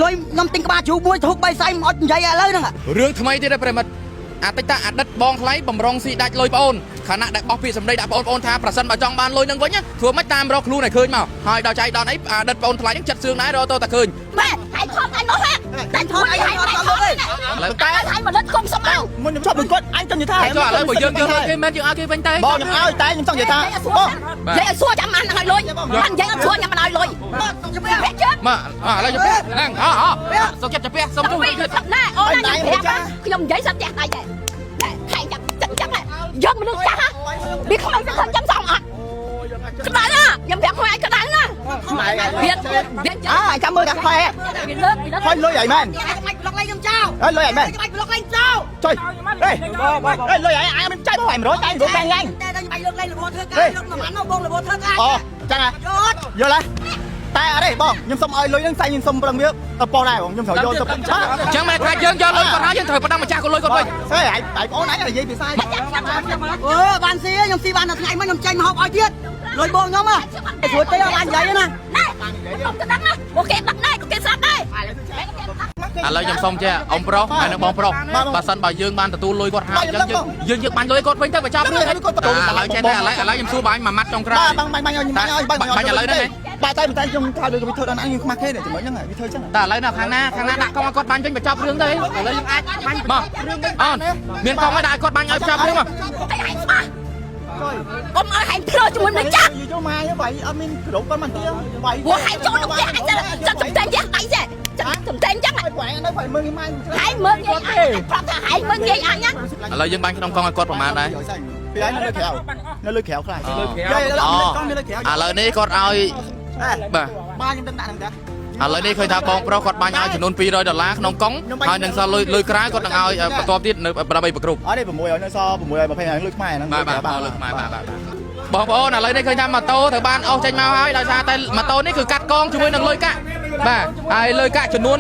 ลอยน้ำติงกระบาจูมวยทุกใบไซมอดใหญ่เลยนั่งเรื่องทำไมที่ได้ประมาทอาติตาอัดดัดบองไคล้บำรองสีได้ลอยปอนขณะได้ออกปีสำเร็จได้ปอนท้าประสันบะจองบานลอยนั่งไว้เนี่ยทัวไม่ตามรอครูไหนคืนมาหายดาวใจดาวไหนดัดปอนไคล้ยังจัดซื้อไหนรอตัวตะคืนแม่ไอ้ชอบไอ้โมฮะแต่ชอบไอ้ไอ้แต่ไอ้มาเล่นกลมสมังมันชอบเป็นก้นไอ้จังยี่ท่าไอ้ตัวอะไรบ่ยังcái menยังcái bên tayบอลยังเอาtayยังจังยี่ท่าเลี้ยซัวจำมันอะไรเลยมันยังซัวยังมันอะไรเลยมาอะไรจะเปี้ยนั่งส่งจะเปี้ยส่งตู้ไปทำหน้าโอ้ยยังเปี้ยขยมใหญ่สักแจกได้ใหญ่ใครจังเลยยังมันนึกจ้าบิ๊กเขาจะทำจำสองอ่ะขนาดน่ะยังแบบใครขนาดน่ะเบียดจำมือกันใครใครลอยใหญ่แม่ล็อกไล่ยังเจ้าลอยใหญ่แม่ล็อกไล่เจ้าช่วยเฮ้ยลอยใหญ่ไอ้มันใจบ่อยมันร้อยใจรู้แรงไงแต่ได้ไปล็อกไล่หรือโบเธอกันล็อกหมันเอาบงหรือโบเธอกันอ๋อจังไงเยอะเลยแต่อะไรบ้องยังสมอ้อยลอยยังใส่ยังสมปลังเยอะปอได้ของยังสอยโยนสมจังแม่ใครยังย้อนเลยก็หายังเถิดประดังมาจ้าก็ลอยก็ไปใช่ไอ้ปอไหนอะไรยี่ปีซ้ายบานซียังซีบานไงมันยังใจมาหอบอ้อยเทียดลอยบงน้องมาไอ้สวยเตี้ยบานใหญ่นะต้องจะดังนะโอเคดังได้โอเคสับได้อะไรยังส่งเจ้าองโปรไอ้น้องบองโปรบาสันบายืงบานตะตูลอยก็หายังบานลอยก็เป็นเท่ากับเจ้าเรื่องอะไรแค่ไหนอะไรยังสู้บานมามัดตรงกลางบางอะไรได้บาใจมันใจยงทาเลยกับวิเทอร์นั้นยังมาแค่เนี่ยจะเหมือนยังไงวิเทอร์จังแต่อะไรนะข้างหน้าดักก็มากดบานจนไปจับเรื่องเลยอะไรยังไอ้มาเมียนกองไม่ได้กดบานเอาจับเรื่องมาông ơi hành thưa cho mình chắc cho mai như vậy ông minh đủ con mình kia vậy của hành cho nó chắc chắc chụp tên chắc đấy chứ chụp tên chắc này phải mừng mai hãy mừng nghe anh hãy mừng nghe anh nhá là dân ban trong con cốtประมาณไหนnó lưỡi khéo khai lờiนี้กดเอาba nhân tân đại thằng ta ឥឡូវនេះឃើញថាបងប្រុសគាត់បាញ់ឲ្យចំនួន$200ក្នុងកុងហើយនឹងសល់លុយក្រៅគាត់នឹងឲ្យបន្ទាប់ទៀតនៅដើម្បីប្រគ្រប់អត់ទេ6ឲ្យនៅសល់6ឲ្យ20ឲ្យលុយខ្មែរហ្នឹងបាទលុយខ្មែរបាទបងប្អូនឥឡូវនេះឃើញថាម៉ូតូត្រូវបានអស់ចេញមកហើយដោយសារតែម៉ូតូនេះគឺកាត់កងជាមួយនឹងលុយកាក់បាទហើយលុយកាក់ចំនួន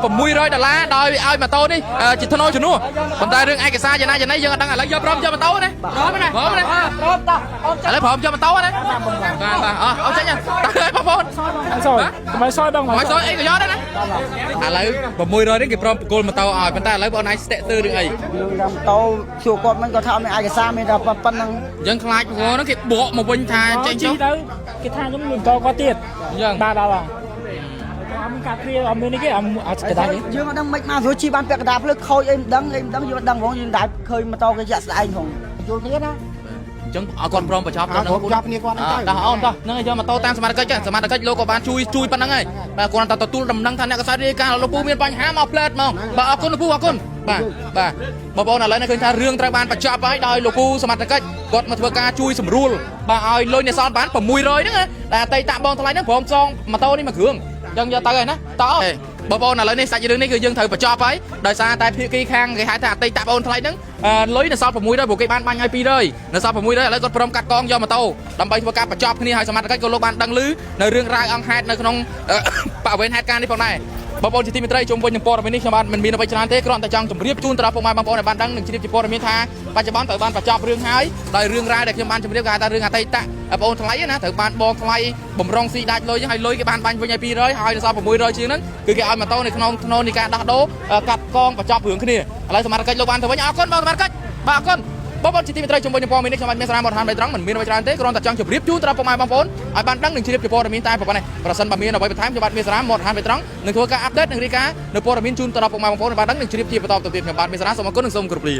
$600ដោយឲ្យម៉ូតូនេះជាថ្នូរជំនួសប៉ុន្តែរឿងឯកសារយ៉ាងណាយ៉ាងនេះយើងអត់ដឹងឥឡូវយកព្រមយកម៉ូតូណាព្រមណាឥឡូវព្រមយកម៉ូតូណាបាទអស់ចេញតែបងប្អូនមិនសល់បងមិនសល់អីក៏យកដែរណាឥឡូវ$600នេះគេព្រមប្រគល់ម៉ូតូឲ្យប៉ុន្តែឥឡូវបងឯងស្ទាក់ទើរឿងអីម៉ូតូជួគាត់មិនក៏ថាមានឯកសារមានតែប៉ុណ្្នឹងយើងខ្លាចព្រោះហ្នឹងគេបកមកវិញថាចេញចុះទៅគេថាខ្ញុំមានកក៏ទៀតយើងបាទដល់ហើយអត់មានការគ្រាអត់មាននេះគេអត់កដាទេយើងអត់ដឹងមិនមកស្រួលជីបានពាក់កដាភ្លើខូចអីមិនដឹងយើងអត់ដឹងហ្មងយើងដែរឃើញម៉ូតូគេចាក់ស្ដែងផងយល់ទៀតណាអញ្ចឹងឲ្យគាត់ព្រមបញ្ចប់ហ្នឹងចាប់គ្នាគាត់ហ្នឹងតោះអូនតោះហ្នឹងយកម៉ូតូតាមសមត្ថកិច្ចសមត្ថកិច្ចលោកក៏បានជួយប៉ុណ្្នឹងហើយបាទគាត់តែទទួលដំណឹងថាអ្នកកសែតរាយការណ៍លោកពូមានបញ្ហាមកផ្លែតមកបាទអរគុណលោកពូអរគុណបាទបងប្អូនឥឡូវនេះឃើញថារឿងត្រូវបានបញ្ចប់ហើយដោយលោកពូសមត្ថកិច្ចគាត់មកធ្វើការជួយសម្រួលបាទឲ្យលុយអ្នកសល់បាន$600ហ្នឹងតែអតីតបងថ្លៃហ្នឹងព្រមសងម៉ូតូនេះមួយគ្រឿងអញ្ចឹងយកទៅហើយណាតោះបងប្អូនឥឡូវនេះសាច់រឿងនេះគឺយើងត្រូវបញ្ចប់ហើយដោយសារតែភាគីខាងគេហៅថាអតីតបងថ្លៃហ្នឹងលុយនៅសល់$600ព្រោះគេបានបាញ់ឲ្យ$200នៅសល់$600ឥឡូវគាត់ព្រមកាត់កងយកម៉ូតូដើម្បីធ្វើការបញ្ចប់គ្នាហើយសមត្ថកិច្ចក៏លោកបានដឹងឮនៅរឿងរ៉ាវអង្គហេតុនៅក្នុងបរិវេណហេតុការណ៍នេះផងដែរបងប្អូនជាទីមេត្រីជុំវិញនឹងព័ត៌មាននេះខ្ញុំបាទមិនមានអ្វីច្រើនទេគ្រាន់តែចង់ជម្រាបជូនទៅដល់ពុកម៉ែបងប្អូនឲ្យបានដឹងនិងជ្រាបជាព័ត៌មានថាបច្ចុប្បន្នត្រូវបានបញ្ចប់រឿងហើយដោយរឿងរ៉ាវដែលខ្ញុំបានជម្រាបគេថារឿងអតីតបងថ្លៃណាត្រូវបានបងថ្លៃបំរុងស៊ីដាច់លុយហើយលុយគេបានបាញ់វិញឲ្យ$200ហើយនៅសល់$600ជាងហ្នឹងគឺគេឲ្យម៉ូតូនៅក្នុងធ្នូនៃការដោះដូរកាត់កងបញ្ចប់រឿងគ្នាឥឡូវសមត្ថកិច្ចលោកបានទៅវិញអរគុណបងសមត្ថកិច្ចបាទអរគុណបងប្អូនជាទីមេត្រីជុំវិញនឹងព័ត៌មាននេះខ្ញុំបាទមានសារមកហានបៃត្រង់មិនមានអ្វីច្រើនទេគ្រាន់តែចង់ជម្រាបជូនទៅដល់ពុកម៉ែបងប្អូនឲ្យបានដឹងនិងជ្រាបពីព័ត៌មានតែប៉ុណ្ណេះប្រសិនបើមានអ្វីបន្ថែមខ្ញុំបាទមានសារមកហានបៃត្រង់នឹងធ្វើការអាប់ដេតនិងរាយការណ៍នៅព័ត៌មានជូនទៅដល់ពុកម៉ែបងប្អូនឲ្យបានដឹងនិងជ្រាបជាបន្តទៅទៀតខ្ញុំបាទមានសារសូមអរគុណនិងសូមគោរពលា